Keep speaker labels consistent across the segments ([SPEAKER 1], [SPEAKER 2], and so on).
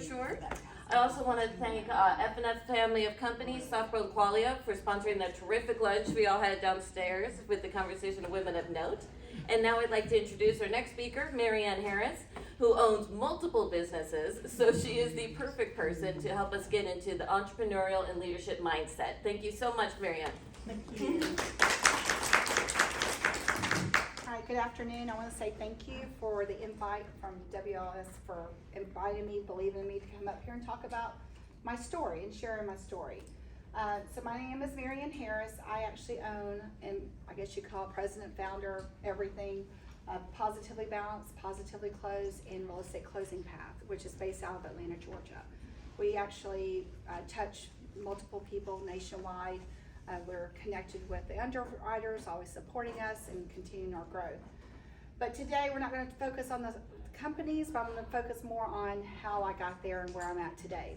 [SPEAKER 1] sure. I also want to thank F&F Family of Companies, Software and Qualia, for sponsoring that terrific lunch we all had downstairs with the conversation of women of note. And now I'd like to introduce our next speaker, Marianne Harris, who owns multiple businesses, so she is the perfect person to help us get into the entrepreneurial and leadership mindset. Thank you so much, Marianne.
[SPEAKER 2] Thank you. Hi, good afternoon. I want to say thank you for the invite from WLS for inviting me, believing in me to come up here and talk about my story and sharing my story. So my name is Marianne Harris. I actually own, and I guess you call it president, founder, everything, Positively Balanced, Positively Closed, and Real Estate Closing Path, which is based out of Atlanta, Georgia. We actually touch multiple people nationwide. We're connected with the underwriters, always supporting us and continuing our growth. But today we're not going to focus on the companies, but I'm going to focus more on how I got there and where I'm at today.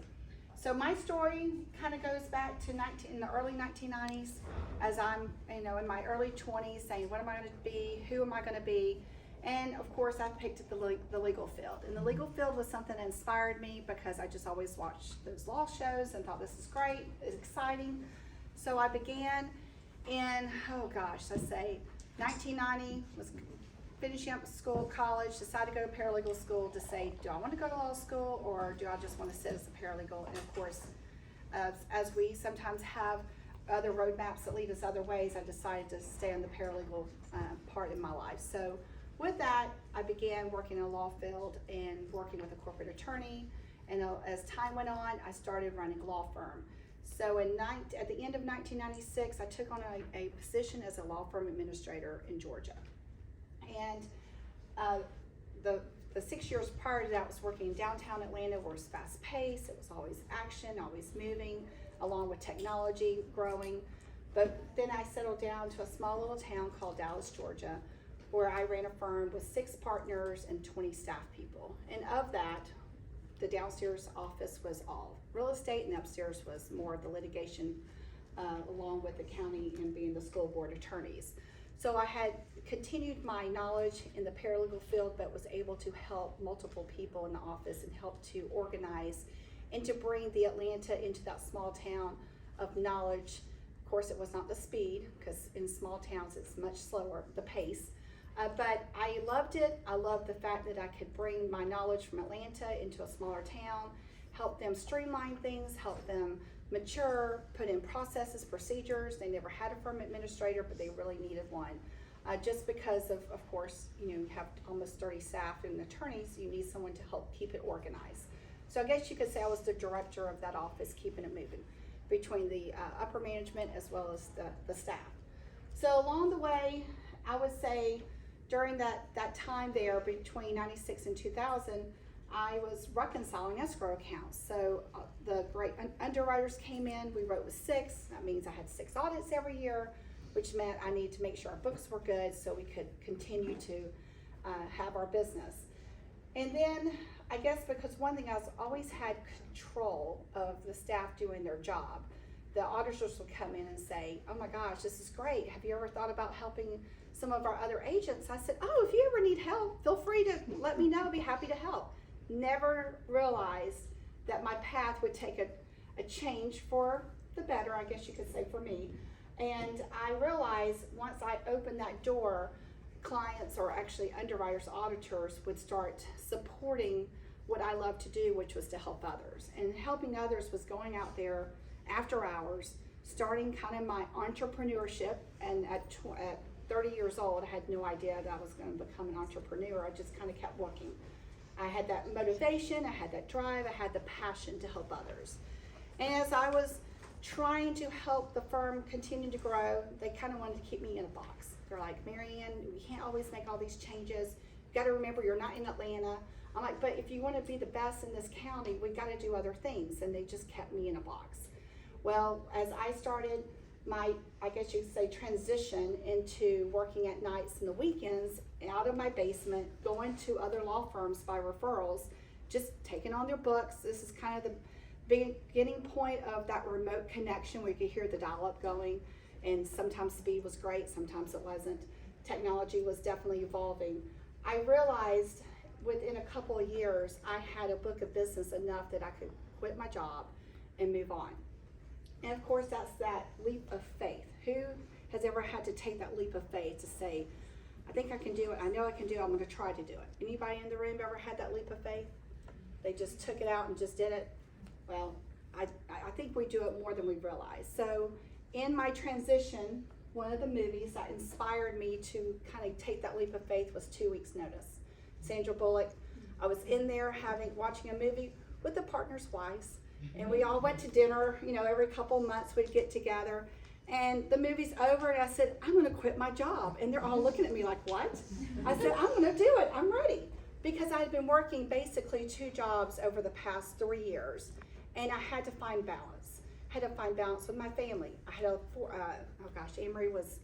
[SPEAKER 2] So my story kind of goes back to in the early 1990s, as I'm in my early 20s, saying what am I going to be, who am I going to be, and of course I picked the legal field. And the legal field was something that inspired me because I just always watched those law shows and thought this is great, it's exciting. So I began in, 1990, was finishing up school, college, decided to go to paralegal school to say, do I want to go to law school or do I just want to sit as a paralegal? And of course, as we sometimes have other roadmaps that lead us other ways, I decided to stay on the paralegal part in my life. So with that, I began working in a law field and working with a corporate attorney. And as time went on, I started running a law firm. So at the end of 1996, I took on a position as a law firm administrator in Georgia. And the 6 years prior to that, I was working in downtown Atlanta, where it was fast paced, it was always action, always moving, along with technology growing. But then I settled down to a small little town called Dallas, Georgia, where I ran a firm with 6 partners and 20 staff people. And of that, the downstairs office was all real estate, and upstairs was more of the litigation, along with the county and being the school board attorneys. So I had continued my knowledge in the paralegal field, but was able to help multiple people in the office and help to organize and to bring the Atlanta into that small town of knowledge. Of course, it was not the speed, because in small towns it's much slower, the pace. But I loved it. I loved the fact that I could bring my knowledge from Atlanta into a smaller town, help them streamline things, help them mature, put in processes, procedures. They never had a firm administrator, but they really needed one. Just because of course, you have almost 30 staff and attorneys, you need someone to help keep it organized. So I guess you could say I was the director of that office, keeping it moving between the upper management as well as the staff. So along the way, I would say during that time there between 96 and 2000, I was reconciling escrow accounts. So the great underwriters came in, we wrote with 6. That means I had 6 audits every year, which meant I needed to make sure our books were good so we could continue to have our business. And then I guess because one thing, I always had control of the staff doing their job. The auditors would come in and say, oh my gosh, this is great. Have you ever thought about helping some of our other agents? I said, oh, if you ever need help, feel free to let me know. I'd be happy to help. Never realized that my path would take a change for the better, I guess you could say, for me. And I realized once I opened that door, clients, or actually underwriters, auditors, would start supporting what I love to do, which was to help others. And helping others was going out there after hours, starting kind of my entrepreneurship. And at 30 years old, I had no idea that I was going to become an entrepreneur. I just kind of kept working. I had that motivation, I had that drive, I had the passion to help others. And as I was trying to help the firm continue to grow, they kind of wanted to keep me in a box. They're like, Marianne, we can't always make all these changes. You got to remember, you're not in Atlanta. I'm like, but if you want to be the best in this county, we got to do other things. And they just kept me in a box. Well, as I started my, I guess you could say, transition into working at nights and the weekends, out of my basement, going to other law firms by referrals, just taking on their books. This is kind of the beginning point of that remote connection where you could hear the dial-up going, and sometimes speed was great, sometimes it wasn't. Technology was definitely evolving. I realized within a couple of years, I had a book of business enough that I could quit my job and move on. And of course, that's that leap of faith. Who has ever had to take that leap of faith to say, I think I can do it, I know I can do it, I'm gonna try to do it? Anybody in the room ever had that leap of faith? They just took it out and just did it? Well, I think we do it more than we realize. So in my transition, one of the movies that inspired me to kind of take that leap of faith was 2 Weeks Notice. Sandra Bullock, I was in there watching a movie with the partners' wives, and we all went to dinner, every couple months we'd get together, and the movie's over, and I said, I'm gonna quit my job, and they're all looking at me like, what? I said, I'm gonna do it, I'm ready, because I had been working basically 2 jobs over the past 3 years, and I had to find balance. Had to find balance with my family. I had Amory was,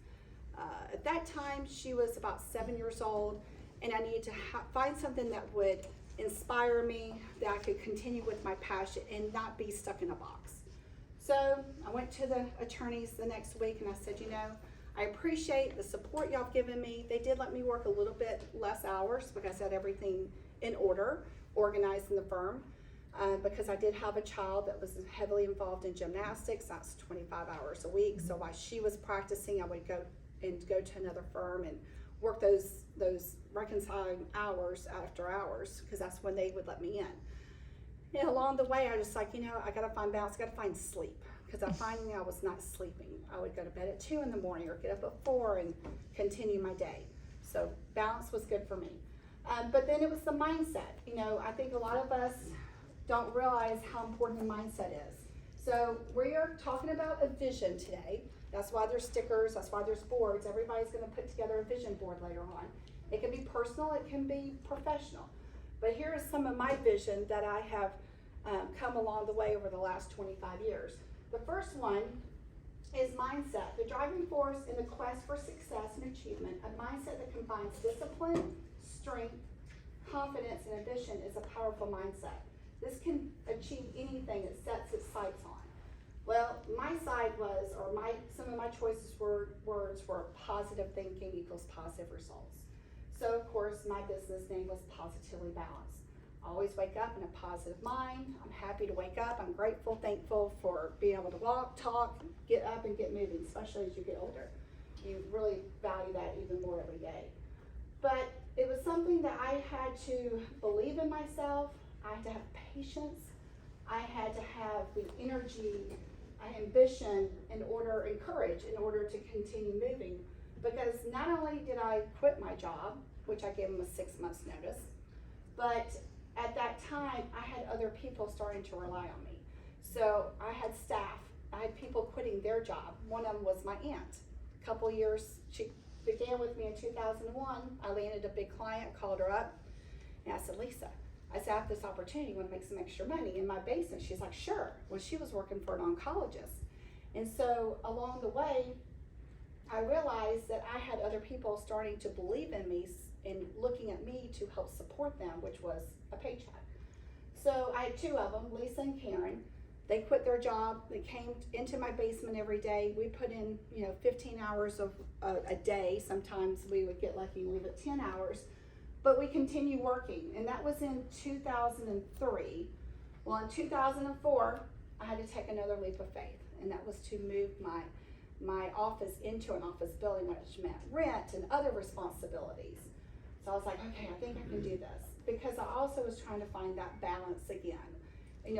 [SPEAKER 2] at that time, she was about 7 years old, and I needed to find something that would inspire me, that I could continue with my passion and not be stuck in a box. So I went to the attorneys the next week and I said, I appreciate the support y'all have given me. They did let me work a little bit less hours because I had everything in order, organized in the firm. Because I did have a child that was heavily involved in gymnastics. That's 25 hours a week. So while she was practicing, I would go to another firm and work those reconciling hours after hours, because that's when they would let me in. And along the way, I was like, I gotta find balance, I gotta find sleep, because I finally I was not sleeping. I would go to bed at 2 in the morning or get up at 4 and continue my day. So balance was good for me. But then it was the mindset. I think a lot of us don't realize how important the mindset is. So we are talking about a vision today. That's why there's stickers, that's why there's boards. Everybody's gonna put together a vision board later on. It can be personal, it can be professional. But here is some of my vision that I have come along the way over the last 25 years. The first one is mindset. The driving force in the quest for success and achievement, a mindset that combines discipline, strength, confidence, and ambition is a powerful mindset. This can achieve anything it sets its sights on. Well, my side was, some of my choices were positive thinking equals positive results. So of course, my business name was Positively Balanced. I always wake up in a positive mind. I'm happy to wake up. I'm grateful, thankful for being able to walk, talk, get up and get moving, especially as you get older. You really value that even more every day. But it was something that I had to believe in myself. I had to have patience. I had to have the energy, ambition, and courage in order to continue moving. Because not only did I quit my job, which I gave them a 6 months notice, but at that time I had other people starting to rely on me. So I had staff, I had people quitting their job. One of them was my aunt. A couple years, she began with me in 2001. I landed a big client, called her up, and I said, Lisa, I said, I have this opportunity, want to make some extra money in my business. She's like, sure. Well, she was working for an oncologist. And so along the way, I realized that I had other people starting to believe in me and looking at me to help support them, which was a paycheck. So I had 2 of them, Lisa and Karen. They quit their job. They came into my basement every day. We put in, 15 hours of a day. Sometimes we would get lucky and leave at 10 hours. But we continued working, and that was in 2003. Well, in 2004, I had to take another leap of faith, and that was to move my office into an office building, which meant rent and other responsibilities. So I was like, okay, I think I can do this, because I also was trying to find that balance again.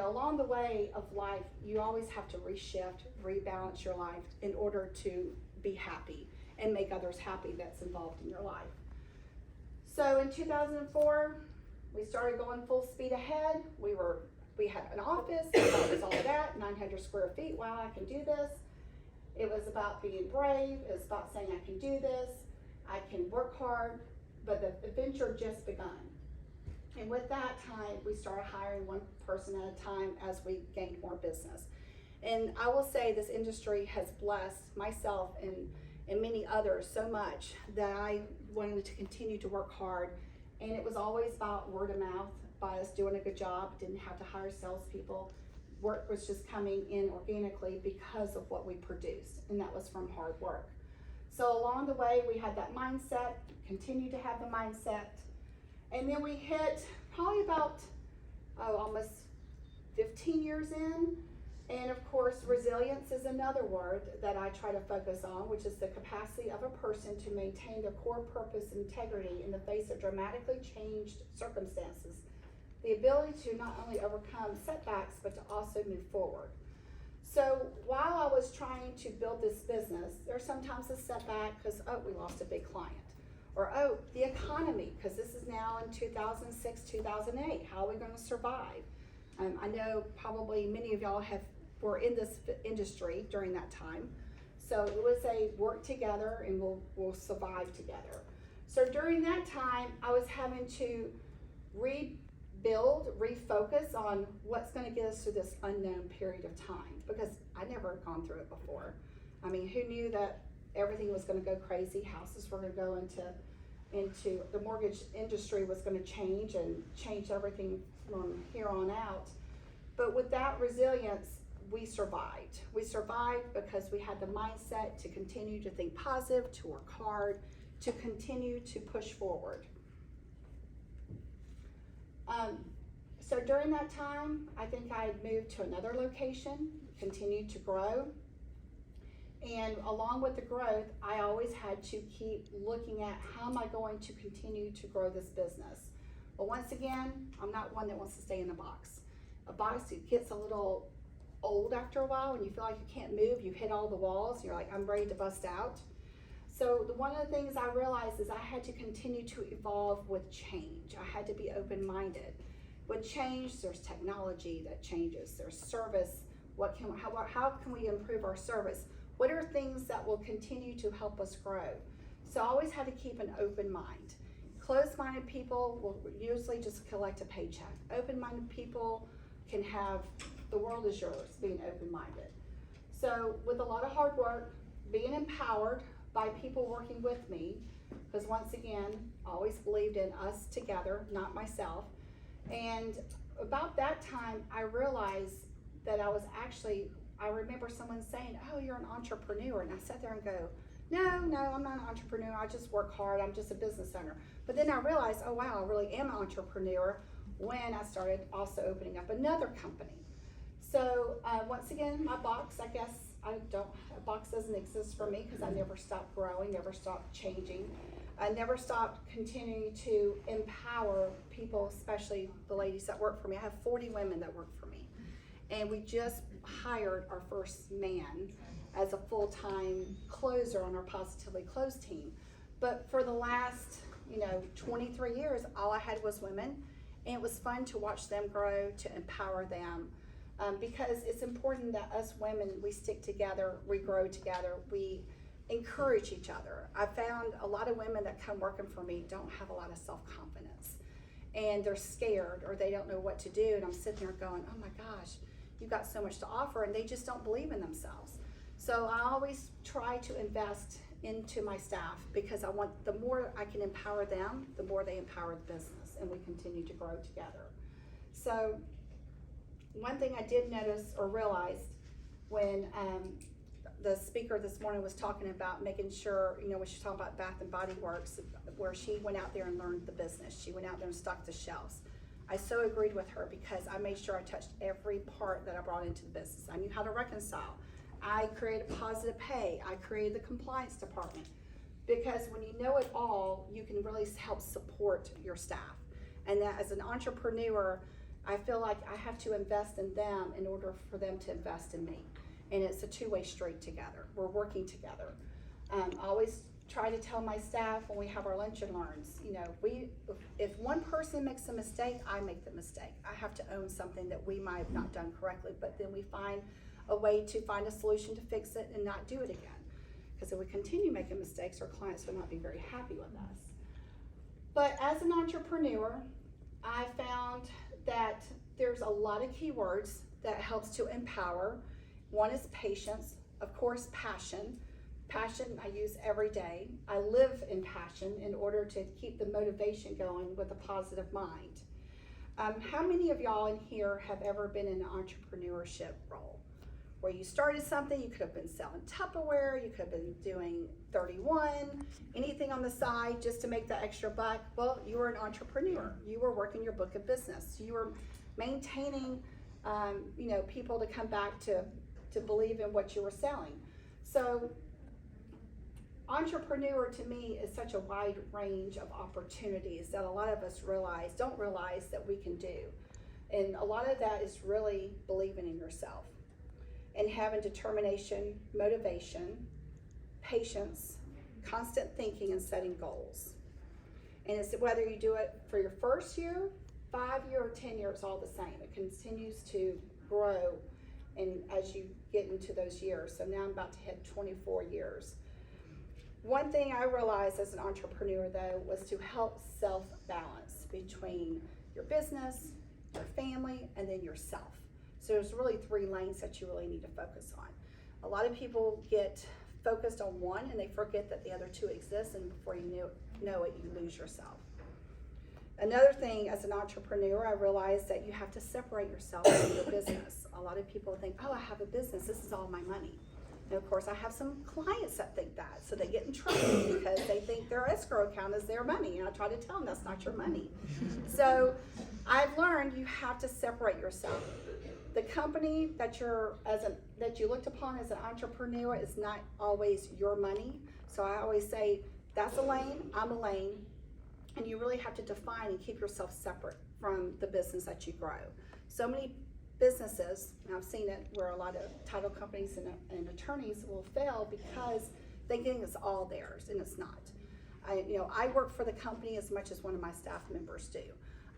[SPEAKER 2] Along the way of life, you always have to reshift, rebalance your life in order to be happy and make others happy that's involved in your life. So in 2004, we started going full speed ahead. We had an office, it was all that, 900 square feet. Wow, I can do this. It was about being brave. It was about saying I can do this. I can work hard, but the adventure just begun. And with that time, we started hiring one person at a time as we gained more business. And I will say this industry has blessed myself and many others so much that I wanted to continue to work hard. And it was always about word of mouth, by us doing a good job, didn't have to hire salespeople. Work was just coming in organically because of what we produced, and that was from hard work. So along the way, we had that mindset, continued to have the mindset, And then we hit probably about, almost 15 years in. And of course, resilience is another word that I try to focus on, which is the capacity of a person to maintain their core purpose and integrity in the face of dramatically changed circumstances. The ability to not only overcome setbacks, but to also move forward. So while I was trying to build this business, there's sometimes a setback because, we lost a big client. Or, the economy, because this is now in 2006, 2008. How are we going to survive? I know probably many of y'all were in this industry during that time. So it was a work together and we'll survive together. So during that time, I was having to rebuild, refocus on what's going to get us through this unknown period of time, because I never had gone through it before. I mean, who knew that everything was going to go crazy? Houses were going to go into the mortgage industry was going to change and change everything from here on out. But with that resilience, we survived. We survived because we had the mindset to continue to think positive, to work hard, to continue to push forward. So during that time, I think I had moved to another location, continued to grow. And along with the growth, I always had to keep looking at how am I going to continue to grow this business. But once again, I'm not one that wants to stay in a box. A box, it gets a little old after a while, and you feel like you can't move, you've hit all the walls, and you're like, I'm ready to bust out. So one of the things I realized is I had to continue to evolve with change. I had to be open-minded. With change, there's technology that changes, there's service. How can we improve our service? What are things that will continue to help us grow? So I always had to keep an open mind. Closed-minded people will usually just collect a paycheck. Open-minded people can have, the world is yours, being open-minded. So with a lot of hard work, being empowered by people working with me, because once again, I always believed in us together, not myself. And about that time, I realized that I remember someone saying, you're an entrepreneur. And I sat there and go, no, I'm not an entrepreneur. I just work hard. I'm just a business owner. But then I realized, wow, I really am an entrepreneur when I started also opening up another company. So once again, my box, I guess a box doesn't exist for me because I never stopped growing, never stopped changing. I never stopped continuing to empower people, especially the ladies that work for me. I have 40 women that work for me. And we just hired our first man as a full-time closer on our Positively Closed team. But for the last, 23 years, all I had was women. And it was fun to watch them grow, to empower them. Because it's important that us women, we stick together, we grow together, we encourage each other. I found a lot of women that come working for me don't have a lot of self-confidence. And they're scared or they don't know what to do. And I'm sitting there going, oh my gosh, you've got so much to offer, and they just don't believe in themselves. So I always try to invest into my staff because I want, the more I can empower them, the more they empower the business, and we continue to grow together. So one thing I did notice or realize when the speaker this morning was talking about making sure, when she's talking about Bath and Body Works, where she went out there and learned the business. She went out there and stocked the shelves. I so agreed with her because I made sure I touched every part that I brought into the business. I knew how to reconcile. I created positive pay. I created the compliance department. Because when you know it all, you can really help support your staff. And that as an entrepreneur, I feel like I have to invest in them in order for them to invest in me. And it's a two-way street together. We're working together. I always try to tell my staff when we have our lunch and learns, if one person makes a mistake, I make the mistake. I have to own something that we might have not done correctly, but then we find a way to find a solution to fix it and not do it again. Because if we continue making mistakes, our clients will not be very happy with us. But as an entrepreneur, I found that there's a lot of keywords that helps to empower. One is patience, of course, passion. Passion I use every day. I live in passion in order to keep the motivation going with a positive mind. How many of y'all in here have ever been in an entrepreneurship role? where you started something. You could have been selling Tupperware, you could have been doing 31, anything on the side just to make the extra buck. Well, you were an entrepreneur. You were working your book of business. You were maintaining, people to come back to believe in what you were selling. So entrepreneur to me is such a wide range of opportunities that a lot of us don't realize that we can do. And a lot of that is really believing in yourself and having determination, motivation, patience, constant thinking, and setting goals. And it's whether you do it for your first year, 5 year, or 10 years, all the same. It continues to grow and as you get into those years. So now I'm about to hit 24 years. One thing I realized as an entrepreneur, though, was to help self-balance between your business, your family, and then yourself. So there's really 3 lanes that you really need to focus on. A lot of people get focused on one and they forget that the other 2 exist, and before you know it, you lose yourself. Another thing as an entrepreneur, I realized that you have to separate yourself from your business. A lot of people think, oh, I have a business, this is all my money. And of course, I have some clients that think that, so they get in trouble because they think their escrow account is their money, and I try to tell them that's not your money. So I've learned you have to separate yourself. The company that you looked upon as an entrepreneur is not always your money. So I always say, that's a lane, I'm a lane, and you really have to define and keep yourself separate from the business that you grow. So many businesses, and I've seen it where a lot of title companies and attorneys will fail because they think it's all theirs, and it's not. I work for the company as much as one of my staff members do.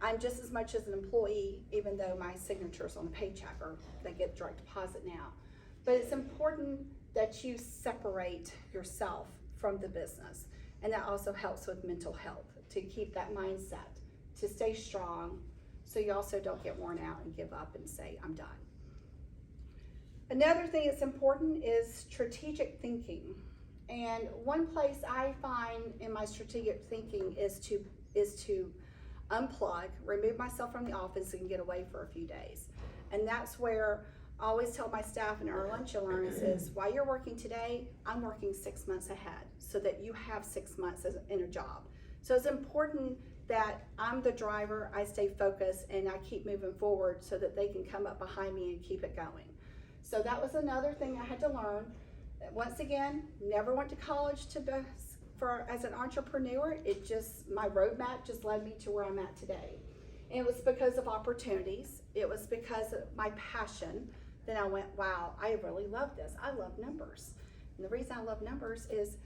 [SPEAKER 2] I'm just as much as an employee, even though my signature's on the paycheck, or they get direct deposit now. But it's important that you separate yourself from the business, and that also helps with mental health, to keep that mindset, to stay strong, so you also don't get worn out and give up and say, I'm done. Another thing that's important is strategic thinking. And one place I find in my strategic thinking is to unplug, remove myself from the office and get away for a few days. And that's where I always tell my staff in our lunch and learns is, while you're working today, I'm working 6 months ahead, so that you have 6 months in a job. So it's important that I'm the driver, I stay focused, and I keep moving forward so that they can come up behind me and keep it going. So that was another thing I had to learn. Once again, never went to college as an entrepreneur. My roadmap just led me to where I'm at today. And it was because of opportunities. It was because of my passion. Then I went, wow, I really love this. I love numbers. And the reason I love numbers is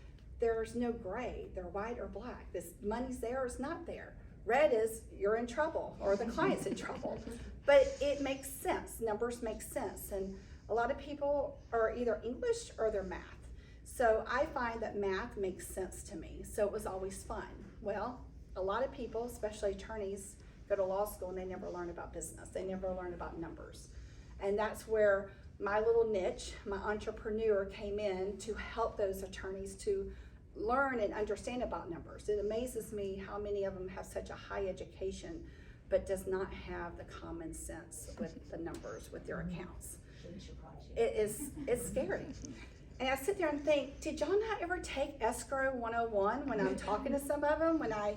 [SPEAKER 2] there's no gray. They're white or black. This money's there or it's not there. Red is you're in trouble or the client's in trouble. But it makes sense. Numbers make sense. And a lot of people are either English or they're math. So I find that math makes sense to me. So it was always fun. Well, a lot of people, especially attorneys, go to law school and they never learn about business. They never learn about numbers. And that's where my little niche, my entrepreneur, came in to help those attorneys to learn and understand about numbers. It amazes me how many of them have such a high education but does not have the common sense with the numbers with their accounts. It's scary. And I sit there and think, did y'all not ever take Escrow 101 when I'm talking to some of them? When I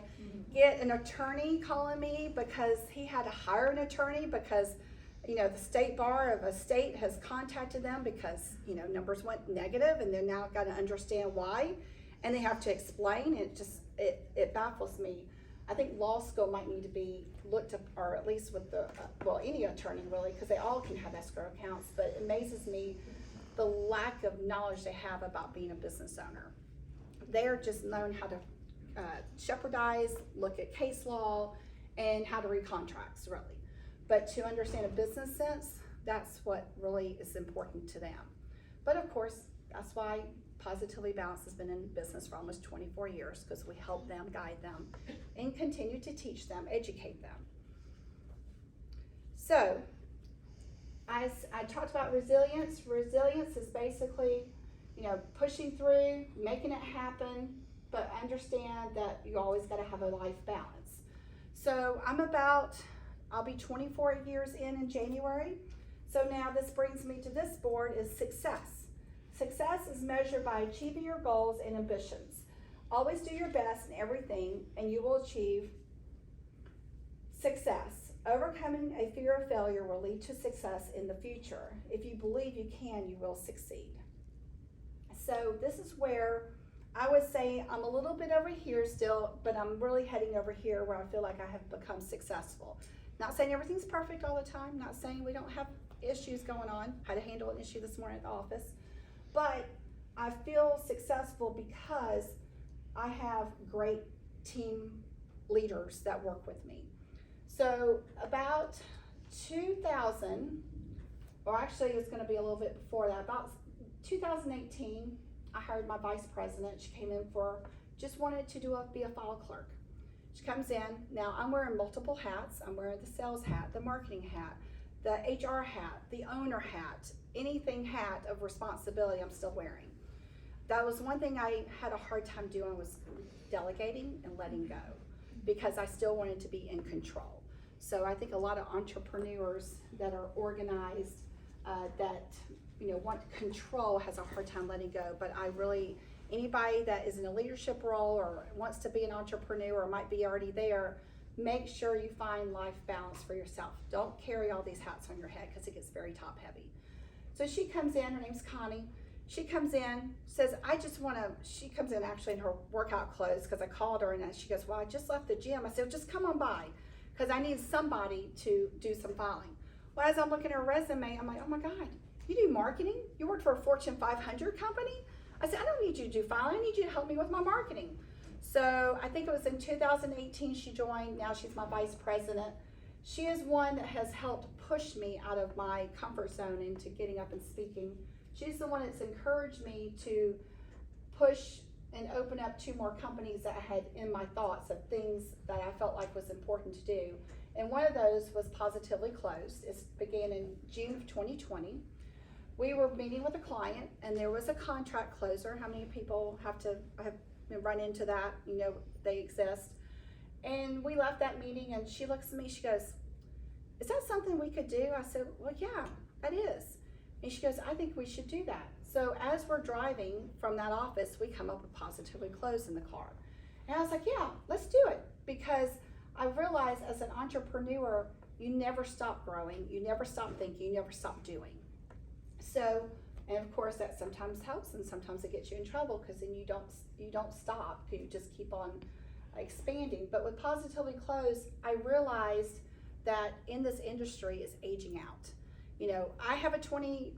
[SPEAKER 2] get an attorney calling me because he had to hire an attorney because the state bar of a state has contacted them because numbers went negative, and they're now got to understand why, and they have to explain. It baffles me. I think law school might need to be looked up, or at least with any attorney really, because they all can have escrow accounts. But it amazes me the lack of knowledge they have about being a business owner. They're just learn how to shepherdize, look at case law, and how to read contracts really. But to understand a business sense, that's what really is important to them. But of course, that's why Positively Balanced has been in business for almost 24 years, because we help them, guide them, and continue to teach them, educate them. So, I talked about resilience. Resilience is basically, pushing through, making it happen, but understand that you always got to have a life balance. So I'll be 24 years in January. So now this brings me to this board is success. Success is measured by achieving your goals and ambitions. Always do your best in everything and you will achieve success. Overcoming a fear of failure will lead to success in the future. If you believe you can, you will succeed. So this is where I would say I'm a little bit over here still, but I'm really heading over here where I feel like I have become successful. Not saying everything's perfect all the time, not saying we don't have issues going on. Had to handle an issue this morning at the office. But I feel successful because I have great team leaders that work with me. So about 2000, or actually it's going to be a little bit before that, about 2018, I hired my vice president. She came in just wanted to be a file clerk. She comes in, now I'm wearing multiple hats. I'm wearing the sales hat, the marketing hat, the HR hat, the owner hat, anything hat of responsibility I'm still wearing. That was one thing I had a hard time doing, was delegating and letting go, because I still wanted to be in control. So I think a lot of entrepreneurs that are organized, that want control, has a hard time letting go. But anybody that is in a leadership role or wants to be an entrepreneur or might be already there, make sure you find life balance for yourself. Don't carry all these hats on your head because it gets very top heavy. So she comes in, her name's Connie. She comes in, says, she comes in actually in her workout clothes, because I called her and she goes, well, I just left the gym. I said, well, just come on by, because I need somebody to do some filing. Well, as I'm looking at her resume, I'm like, oh my God, you do marketing? You work for a Fortune 500 company? I said, I don't need you to do filing. I need you to help me with my marketing. So I think it was in 2018 she joined. Now she's my vice president. She is one that has helped push me out of my comfort zone into getting up and speaking. She's the one that's encouraged me to push and open up 2 more companies that I had in my thoughts of things that I felt like was important to do. And one of those was Positively Closed. It began in June of 2020. We were meeting with a client and there was a contract closer. How many people have run into that? They exist. And we left that meeting and she looks at me, she goes, is that something we could do? I said, well, yeah, that is. And she goes, I think we should do that. So as we're driving from that office, we come up with Positively Closed in the car. And I was like, yeah, let's do it. Because I realized as an entrepreneur, you never stop growing, you never stop thinking, you never stop doing. So, and of course that sometimes helps and sometimes it gets you in trouble, because then you don't stop, you just keep on expanding. But with Positively Closed, I realized that in this industry is aging out. I have a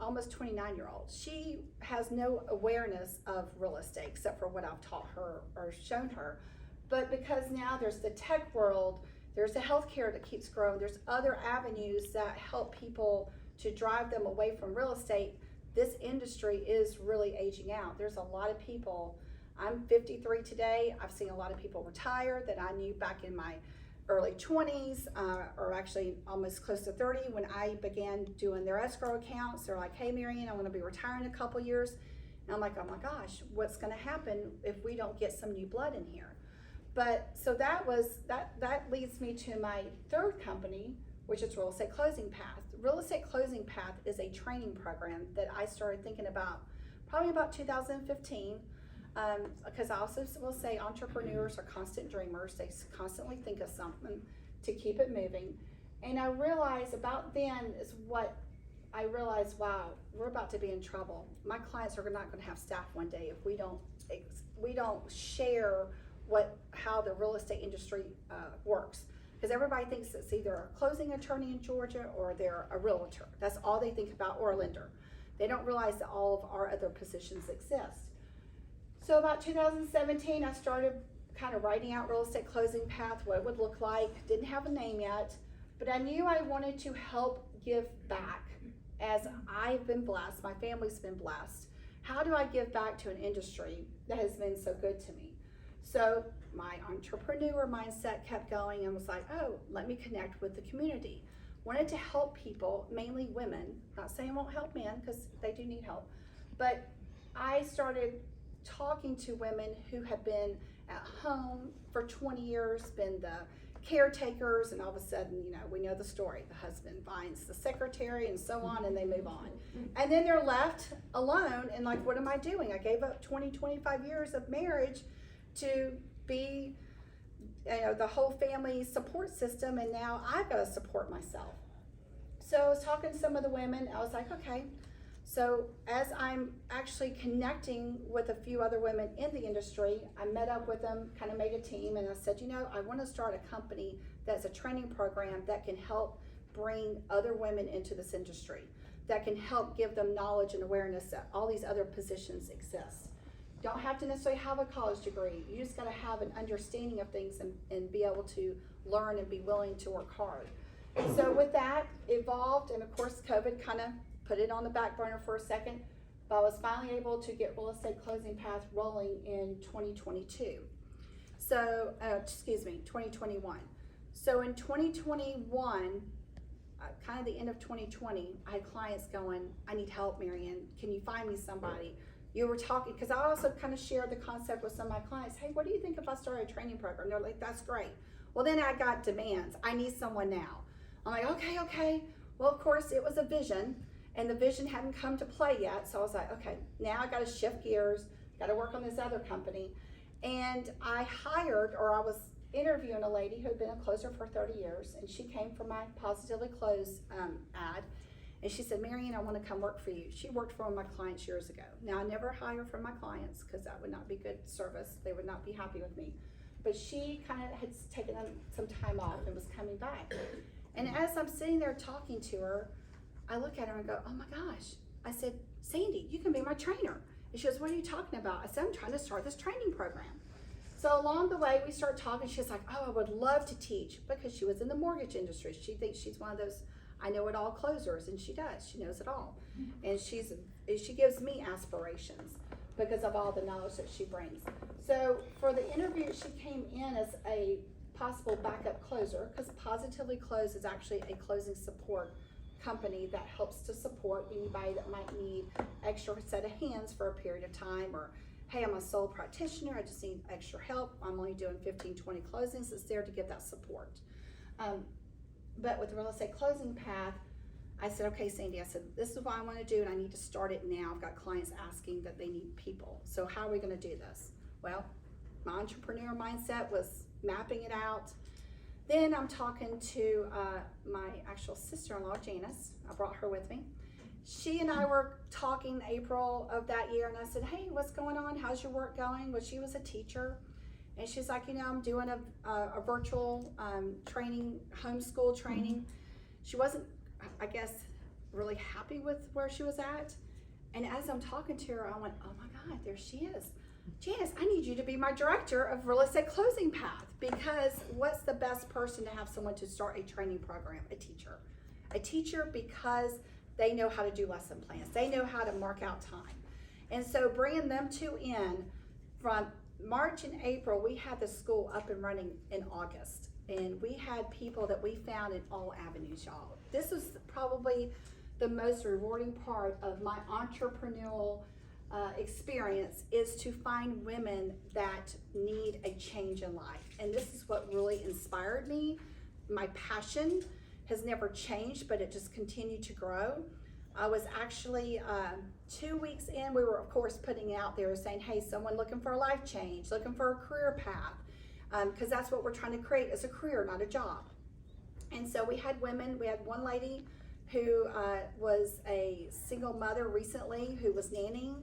[SPEAKER 2] almost 29-year-old. She has no awareness of real estate except for what I've taught her or shown her. But because now there's the tech world, there's the healthcare that keeps growing, there's other avenues that help people to drive them away from real estate, this industry is really aging out. There's a lot of people, I'm 53 today, I've seen a lot of people retire that I knew back in my early 20s, or actually almost close to 30, when I began doing their escrow accounts. They're like, hey Marion, I want to be retiring in a couple years. And I'm like, oh my gosh, what's going to happen if we don't get some new blood in here? But so that leads me to my 3rd company, which is Real Estate Closing Path. Real Estate Closing Path is a training program that I started thinking about probably about 2015. Because I also will say entrepreneurs are constant dreamers. They constantly think of something to keep it moving. And I realized about then is what I realized, wow, we're about to be in trouble. My clients are not going to have staff one day if we don't share how the real estate industry works. Because everybody thinks it's either a closing attorney in Georgia or they're a realtor. That's all they think about, or a lender. They don't realize that all of our other positions exist. So about 2017, I started kind of writing out Real Estate Closing Path, what it would look like. Didn't have a name yet, but I knew I wanted to help give back. As I've been blessed, my family's been blessed. How do I give back to an industry that has been so good to me? So my entrepreneur mindset kept going and was like, oh, let me connect with the community. Wanted to help people, mainly women. Not saying it won't help men, because they do need help. But I started talking to women who have been at home for 20 years, been the caretakers, and all of a sudden, you know, we know the story. The husband finds the secretary and so on, and they move on. And then they're left alone, and like, what am I doing? I gave up 20, 25 years of marriage to be, you know, the whole family support system, and now I've got to support myself. So I was talking to some of the women, I was like, okay. So as I'm actually connecting with a few other women in the industry, I met up with them, kind of made a team, and I said, you know, I want to start a company that's a training program that can help bring other women into this industry, that can help give them knowledge and awareness that all these other positions exist. Don't have to necessarily have a college degree. You just got to have an understanding of things and be able to learn and be willing to work hard. So with that, evolved, and of course COVID kind of put it on the back burner for a second, but I was finally able to get Real Estate Closing Path rolling in 2022. So, 2021. So in 2021, kind of the end of 2020, I had clients going, I need help, Marianne. Can you find me somebody? You were talking, because I also kind of shared the concept with some of my clients. Hey, what do you think if I started a training program? They're like, that's great. Well, then I got demands. I need someone now. I'm like, okay. Well, of course, it was a vision, and the vision hadn't come to play yet. So I was like, okay, now I got to shift gears, got to work on this other company. And I was interviewing a lady who had been a closer for 30 years, and she came from my Positively Closed ad. And she said, Marianne, I want to come work for you. She worked for one of my clients years ago. Now, I never hire from my clients because that would not be good service. They would not be happy with me. But she kind of had taken some time off and was coming back. And as I'm sitting there talking to her, I look at her and go, oh my gosh. I said, Sandi, you can be my trainer. And she goes, what are you talking about? I said, I'm trying to start this training program. So along the way, we start talking. She's like, oh, I would love to teach, because she was in the mortgage industry. She thinks she's one of those I know it all closers, and she does. She knows it all. And she gives me aspirations because of all the knowledge that she brings. So for the interview, she came in as a possible backup closer, because Positively Closed is actually a closing support company that helps to support anybody that might need extra set of hands for a period of time, or hey, I'm a sole practitioner, I just need extra help, I'm only doing 15, 20 closings. It's there to give that support. But with the Real Estate Closing Path, I said, okay, Sandi, I said, this is what I want to do, and I need to start it now. I've got clients asking that they need people. So how are we going to do this? Well, my entrepreneur mindset was mapping it out. Then I'm talking to my actual sister-in-law, Janis. I brought her with me. She and I were talking April of that year, and I said, hey, what's going on? How's your work going? Well, she was a teacher. And she's like, you know, I'm doing a virtual training, homeschool training. She wasn't, I guess, really happy with where she was at. And as I'm talking to her, I went, oh my God, there she is. Janis, I need you to be my director of Real Estate Closing Path, because what's the best person to have someone to start a training program? A teacher. A teacher, because they know how to do lesson plans. They know how to mark out time. And so bringing them two in from March and April, we had the school up and running in August, and we had people that we found in all avenues, y'all. This was probably the most rewarding part of my entrepreneurial experience, is to find women that need a change in life. And this is what really inspired me. My passion has never changed, but it just continued to grow. I was actually 2 weeks in, we were of course putting it out there saying, hey, someone looking for a life change, looking for a career path, because that's what we're trying to create, is a career, not a job. And so we had women. We had one lady who was a single mother recently, who was nannying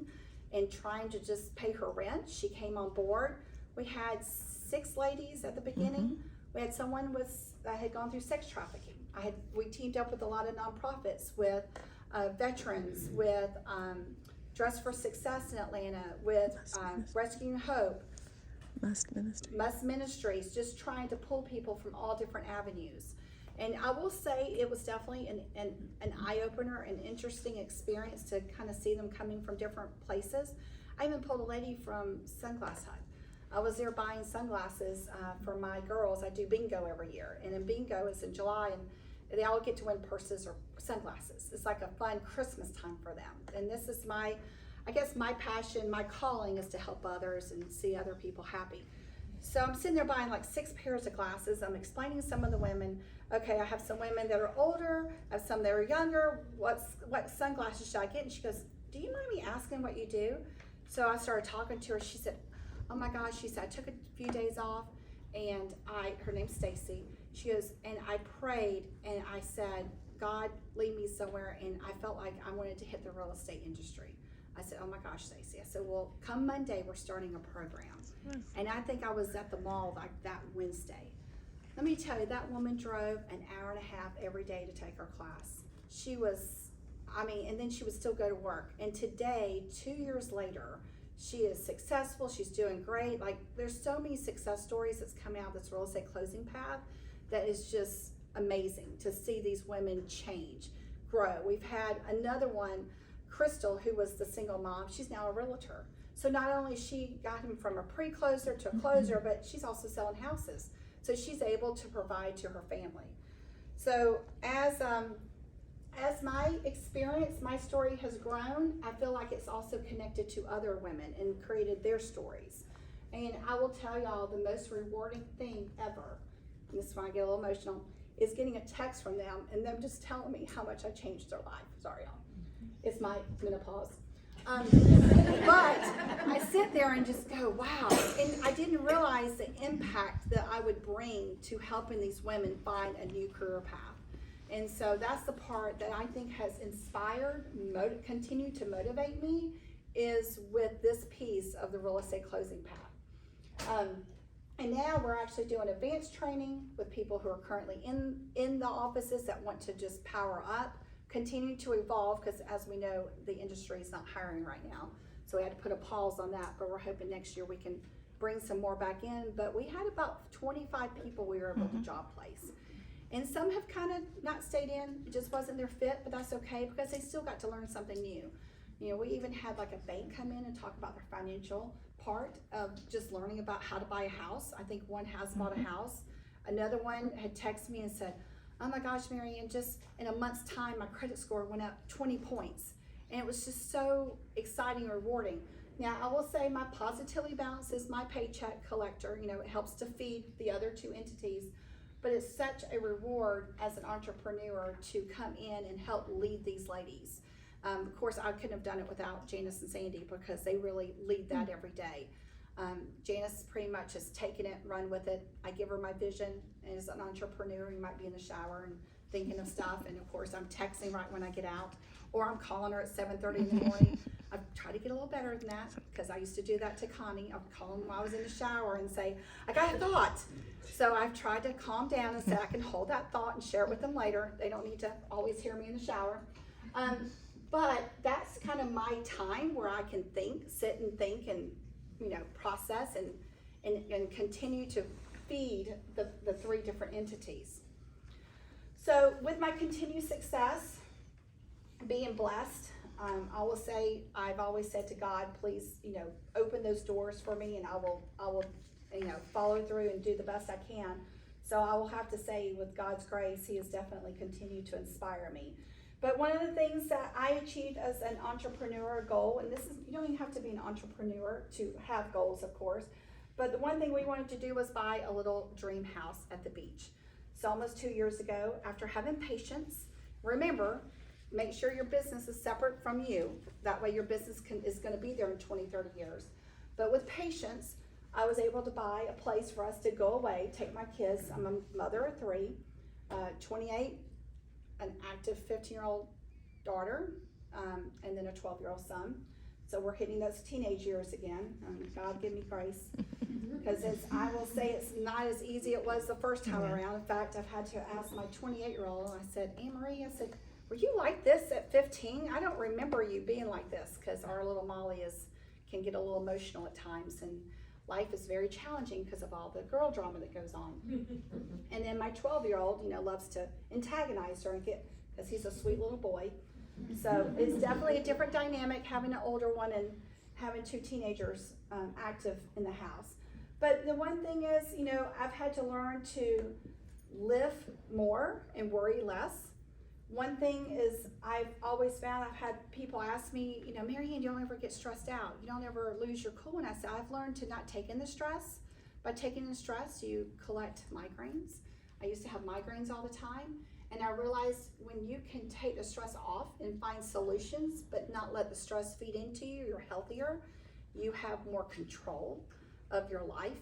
[SPEAKER 2] and trying to just pay her rent. She came on board. We had 6 ladies at the beginning. We had someone that had gone through sex trafficking. We teamed up with a lot of nonprofits, with veterans, with Dress for Success in Atlanta, with Rescuing Hope, Must Ministries, just trying to pull people from all different avenues. And I will say it was definitely an eye-opener, an interesting experience to kind of see them coming from different places. I even pulled a lady from Sunglass Hut. I was there buying sunglasses for my girls. I do bingo every year, and in bingo it's in July, and they all get to win purses or sunglasses. It's like a fun Christmas time for them. And this is I guess my passion, my calling is to help others and see other people happy. So I'm sitting there buying like 6 pairs of glasses. I'm explaining to some of the women, okay, I have some women that are older, I have some that are younger, what sunglasses should I get? And she goes, do you mind me asking what you do? So I started talking to her. She said, oh my gosh, she said, I took a few days off, and her name's Stacy. She goes, and I prayed, and I said, God, lead me somewhere, and I felt like I wanted to hit the real estate industry. I said, oh my gosh, Stacy. I said, well, come Monday, we're starting a program. And I think I was at the mall like that Wednesday. Let me tell you, that woman drove an hour and a half every day to take her class. She was, and then she would still go to work. And today, 2 years later, she is successful, she's doing great. Like, there's so many success stories that's come out of this real estate closing path that is just amazing to see these women change, grow. We've had another one, Crystal, who was the single mom. She's now a realtor. So not only she got him from a pre-closer to a closer, but she's also selling houses. So she's able to provide to her family. So as my experience, my story has grown, I feel like it's also connected to other women and created their stories. And I will tell y'all, the most rewarding thing ever, and this is when I get a little emotional, is getting a text from them and them just telling me how much I changed their life. Sorry, y'all. It's my menopause. But I sit there and just go, wow. And I didn't realize the impact that I would bring to helping these women find a new career path. And so that's the part that I think has inspired, continued to motivate me, is with this piece of the real estate closing path. And now we're actually doing advanced training with people who are currently in the offices that want to just power up, continue to evolve, because as we know, the industry is not hiring right now. So we had to put a pause on that, but we're hoping next year we can bring some more back in. But we had about 25 people we were able to job place. And some have kind of not stayed in, it just wasn't their fit, but that's okay because they still got to learn something new. You know, we even had like a bank come in and talk about their financial part of just learning about how to buy a house. I think one has bought a house. Another one had texted me and said, oh my gosh, Marianne, just in a month's time, my credit score went up 20 points. And it was just so exciting and rewarding. Now, I will say my positivity balance is my paycheck collector. You know, it helps to feed the other 2 entities. But it's such a reward as an entrepreneur to come in and help lead these ladies. Of course, I couldn't have done it without Janis and Sandi because they really lead that every day. Janis pretty much has taken it, run with it. I give her my vision. And as an entrepreneur, you might be in the shower and thinking of stuff. And of course, I'm texting right when I get out. Or I'm calling her at 7:30 in the morning. I've tried to get a little better than that because I used to do that to Connie. I'd call them while I was in the shower and say, I got a thought. So I've tried to calm down and say I can hold that thought and share it with them later. They don't need to always hear me in the shower. But that's kind of my time where I can think, sit and think and, you know, process and continue to feed the 3 different entities. So with my continued success, being blessed, I will say, I've always said to God, please, you know, open those doors for me and I will, you know, follow through and do the best I can. So I will have to say with God's grace, He has definitely continued to inspire me. But one of the things that I achieved as an entrepreneur goal, and this is, you don't even have to be an entrepreneur to have goals, of course, but the one thing we wanted to do was buy a little dream house at the beach. So almost 2 years ago, after having patience, remember, make sure your business is separate from you. That way your business is going to be there in 20, 30 years. But with patience, I was able to buy a place for us to go away, take my kids. I'm a mother of 3, 28, an active 15-year-old daughter, and then a 12-year-old son. So we're hitting those teenage years again. God give me grace. Because I will say it's not as easy as it was the first time around. In fact, I've had to ask my 28-year-old, I said, Anne-Marie, I said, were you like this at 15? I don't remember you being like this, because our little Molly can get a little emotional at times, and life is very challenging because of all the girl drama that goes on. And then my 12-year-old, you know, loves to antagonize her and because he's a sweet little boy. So it's definitely a different dynamic having an older one and having 2 teenagers active in the house. But the one thing is, you know, I've had to learn to live more and worry less. One thing is I've always found, I've had people ask me, you know, Marianne, you don't ever get stressed out. You don't ever lose your cool. And I said, I've learned to not take in the stress By taking in stress, you collect migraines. I used to have migraines all the time, and I realized when you can take the stress off and find solutions, but not let the stress feed into you, you're healthier. You have more control of your life.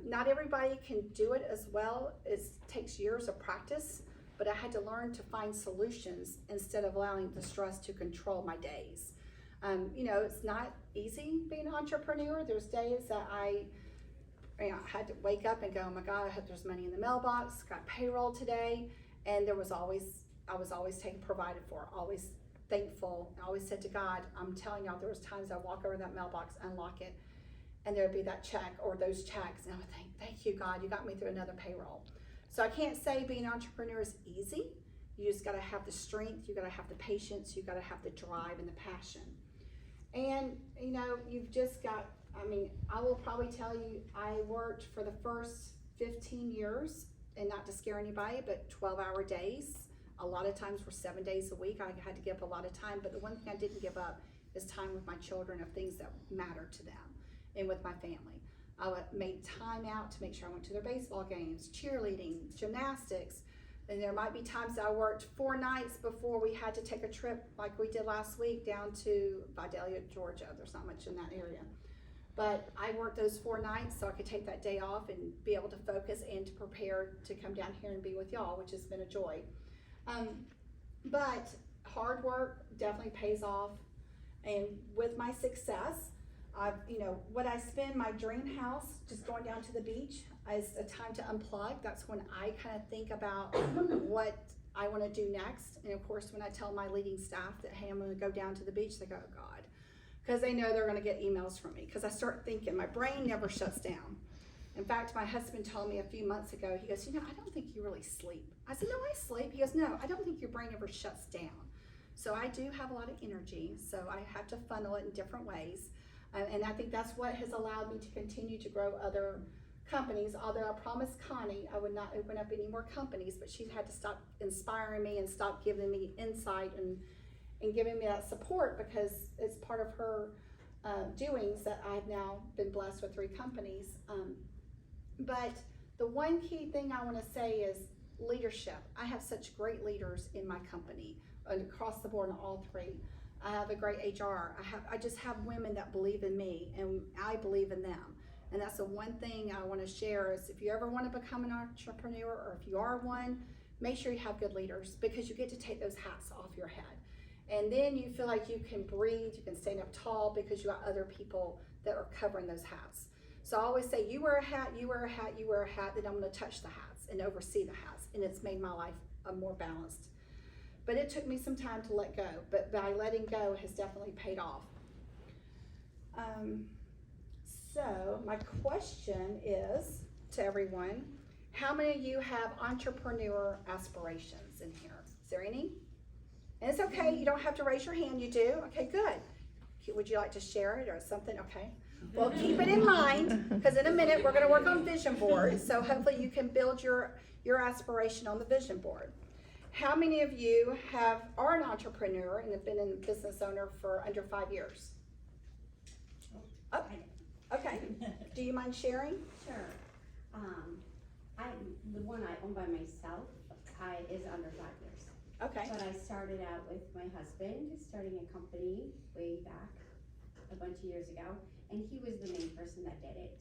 [SPEAKER 2] Not everybody can do it as well. It takes years of practice, but I had to learn to find solutions instead of allowing the stress to control my days. It's not easy being an entrepreneur. There's days that I had to wake up and go, oh my God, I hope there's money in the mailbox, got payroll today. And I was always taken provided for, always thankful. I always said to God, I'm telling y'all, there was times I walk over that mailbox, unlock it, and there would be that check or those checks. And I would think, thank you, God, you got me through another payroll. So I can't say being an entrepreneur is easy. You just gotta have the strength, you gotta have the patience, you gotta have the drive and the passion. And you've just got, I will probably tell you, I worked for the first 15 years, and not to scare anybody, but 12-hour days. A lot of times were 7 days a week. I had to give up a lot of time, but the one thing I didn't give up is time with my children of things that matter to them and with my family. I made time out to make sure I went to their baseball games, cheerleading, gymnastics, and there might be times that I worked 4 nights before we had to take a trip like we did last week down to Vidalia, Georgia. There's not much in that area. But I worked those 4 nights so I could take that day off and be able to focus and to prepare to come down here and be with y'all, which has been a joy. But hard work definitely pays off. And with my success, what I spend my dream house, just going down to the beach, is a time to unplug. That's when I kind of think about what I want to do next. And of course, when I tell my leading staff that, hey, I'm going to go down to the beach, they go, oh God. Because they know they're going to get emails from me. Because I start thinking, my brain never shuts down. In fact, my husband told me a few months ago, he goes, I don't think you really sleep. I said, no, I sleep. He goes, no, I don't think your brain ever shuts down. So I do have a lot of energy, so I have to funnel it in different ways. And I think that's what has allowed me to continue to grow other companies. Although I promised Connie I would not open up any more companies, but she had to stop inspiring me and stop giving me insight and giving me that support, because it's part of her doings that I've now been blessed with 3 companies. But the one key thing I want to say is leadership. I have such great leaders in my company across the board in all 3. I have a great HR. I just have women that believe in me and I believe in them. And that's the one thing I want to share is if you ever want to become an entrepreneur, or if you are one, make sure you have good leaders, because you get to take those hats off your head. And then you feel like you can breathe, you can stand up tall because you got other people that are covering those hats. So I always say, you wear a hat, you wear a hat, you wear a hat, then I'm going to touch the hats and oversee the hats. And it's made my life more balanced. But it took me some time to let go. But by letting go has definitely paid off. So my question is to everyone, how many of you have entrepreneur aspirations in here? Is there any? And it's okay, you don't have to raise your hand, you do. Okay, good. Would you like to share it or something? Okay. Well, keep it in mind, because in a minute we're going to work on vision board. So hopefully you can build your aspiration on the vision board. How many of you are an entrepreneur and have been a business owner for under 5 years? Oh, okay. Do you mind sharing?
[SPEAKER 3] Sure. The one I own by myself is under 5 years.
[SPEAKER 2] Okay.
[SPEAKER 3] But I started out with my husband, starting a company way back a bunch of years ago, and he was the main person that did it.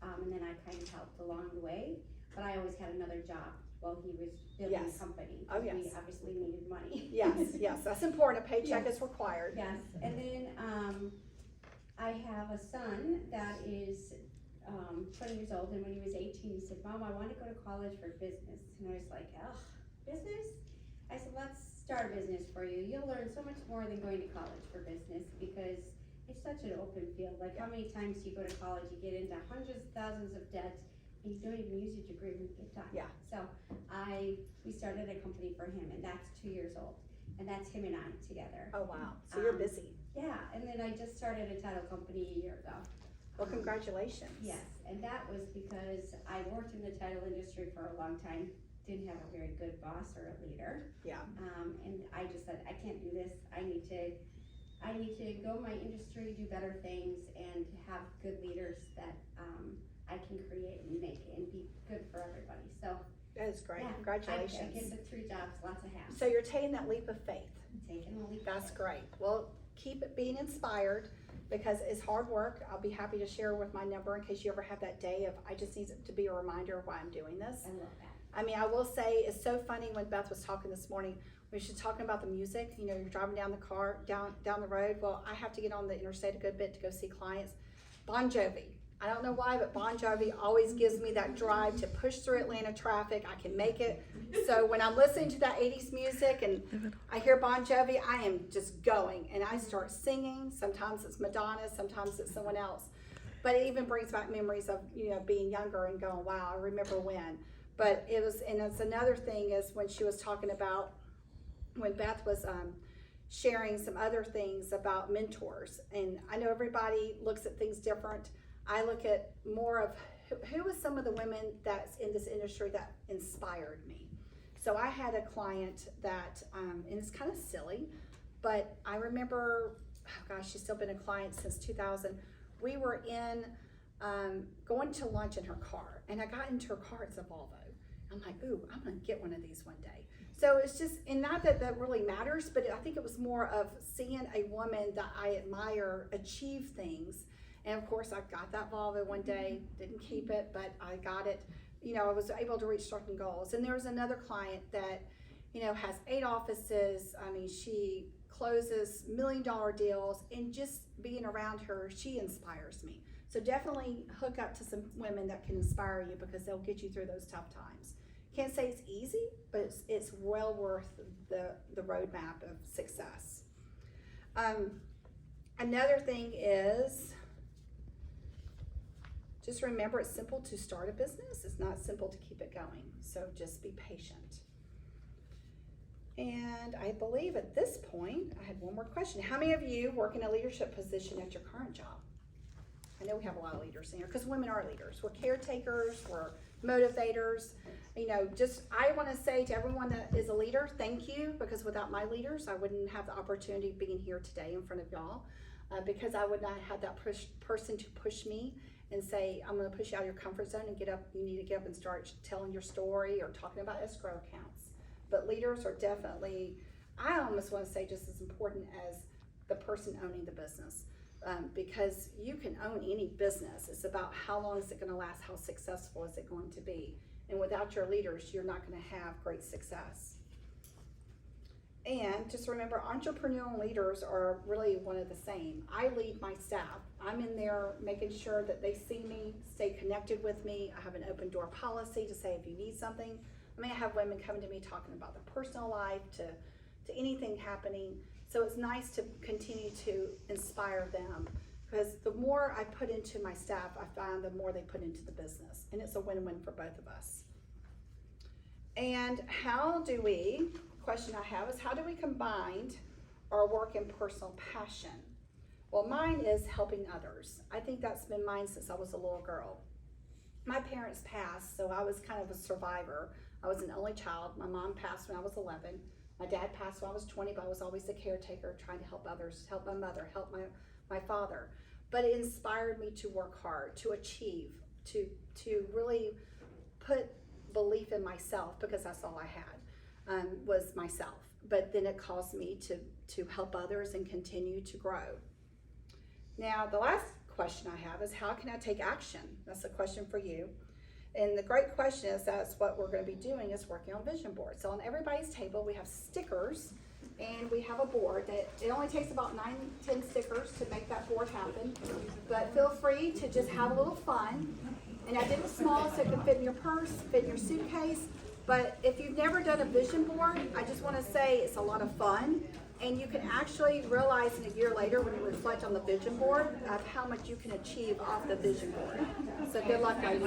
[SPEAKER 3] And then I kind of helped along the way, but I always had another job while he was building the company.
[SPEAKER 2] Oh, yes.
[SPEAKER 3] We obviously needed money.
[SPEAKER 2] Yes, that's important. A paycheck
[SPEAKER 3] Yes.
[SPEAKER 2] is required.
[SPEAKER 3] Yes, and then I have a son that is 20 years old, and when he was 18, he said, Mom, I want to go to college for business. And I was like, ugh, business? I said, let's start a business for you. You'll learn so much more than going to college for business, because it's such an open field. Like, how many times do you go to college, you get into hundreds of thousands of debts, and you don't even use your degree when you get done.
[SPEAKER 2] Yeah.
[SPEAKER 3] So we started a company for him, and that's 2 years old. And that's him and I together.
[SPEAKER 2] Oh, wow. So you're busy.
[SPEAKER 3] Yeah, and then I just started a title company a year ago.
[SPEAKER 2] Well, congratulations.
[SPEAKER 3] Yes, and that was because I worked in the title industry for a long time, didn't have a very good boss or a leader.
[SPEAKER 2] Yeah.
[SPEAKER 3] And I just said, I can't do this. I need to go my industry, do better things, and have good leaders that I can create and make it and be good for everybody. So
[SPEAKER 2] That is great,
[SPEAKER 3] yeah, I
[SPEAKER 2] congratulations.
[SPEAKER 3] get the 3 jobs, lots of hats.
[SPEAKER 2] So you're taking that leap of faith.
[SPEAKER 3] Taking a leap.
[SPEAKER 2] That's great. Well, keep it being inspired because it's hard work. I'll be happy to share with my number in case you ever have that day of, I just need it to be a reminder of why I'm doing this.
[SPEAKER 3] I love that.
[SPEAKER 2] I mean, I will say it's so funny when Beth was talking this morning, when she was talking about the music, you know, you're driving down the car, down the road. Well, I have to get on the interstate a good bit to go see clients. Bon Jovi. I don't know why, but Bon Jovi always gives me that drive to push through Atlanta traffic. I can make it. So when I'm listening to that 80s music and I hear Bon Jovi, I am just going and I start singing. Sometimes it's Madonna, sometimes it's someone else. But it even brings back memories of, you know, being younger and going, wow, I remember when. But it was, and it's another thing is when she was talking about, when Beth was sharing some other things about mentors. And I know everybody looks at things different. I look at more of who was some of the women that's in this industry that inspired me. So I had a client that, and it's kind of silly, but I remember, oh gosh, she's still been a client since 2000. We were in, going to lunch in her car, and I got into her car, it's a Volvo. I'm like, ooh, I'm gonna get one of these one day. So it's just, and not that that really matters, but I think it was more of seeing a woman that I admire achieve things. And of course, I got that Volvo one day, didn't keep it, but I got it. You know, I was able to reach certain goals. And there was another client that, you know, has 8 offices. I mean, she closes $1 million deals, and just being around her, she inspires me. So definitely hook up to some women that can inspire you because they'll get you through those tough times. Can't say it's easy, but it's well worth the roadmap of success. Another thing is, just remember it's simple to start a business. It's not simple to keep it going. So just be patient. And I believe at this point, I had one more question. How many of you work in a leadership position at your current job? I know we have a lot of leaders in here because women are leaders. We're caretakers, we're motivators. You know, just I want to say to everyone that is a leader, thank you, because without my leaders, I wouldn't have the opportunity of being here today in front of y'all, because I would not have that person to push me and say, I'm going to push you out of your comfort zone and get up. You need to get up and start telling your story or talking about escrow accounts. But leaders are definitely, I almost want to say, just as important as the person owning the business. Because you can own any business. It's about how long is it going to last, how successful is it going to be. And without your leaders, you're not going to have great success. And just remember, entrepreneurial leaders are really one of the same. I lead my staff. I'm in there making sure that they see me, stay connected with me. I have an open door policy to say if you need something. I mean, I have women coming to me talking about their personal life to anything happening. So it's nice to continue to inspire them, because the more I put into my staff, I find the more they put into the business, and it's a win-win for both of us. And question I have is, how do we combine our work and personal passion? Well, mine is helping others. I think that's been mine since I was a little girl. My parents passed, so I was kind of a survivor. I was an only child. My mom passed when I was 11. My dad passed when I was 20, but I was always a caretaker, trying to help others, help my mother, help my father. But it inspired me to work hard, to achieve, to really put belief in myself, because that's all I had, was myself. But then it caused me to help others and continue to grow. Now, the last question I have is, how can I take action? That's a question for you. And the great question is, that's what we're going to be doing, is working on vision boards. So on everybody's table, we have stickers, and we have a board that it only takes about 9-10 stickers to make that board happen. But feel free to just have a little fun. And I did it small so it can fit in your purse, fit in your suitcase. But if you've never done a vision board, I just want to say it's a lot of fun. And you can actually realize in a year later, when you reflect on the vision board, of how much you can achieve off the vision board. So good luck, ladies.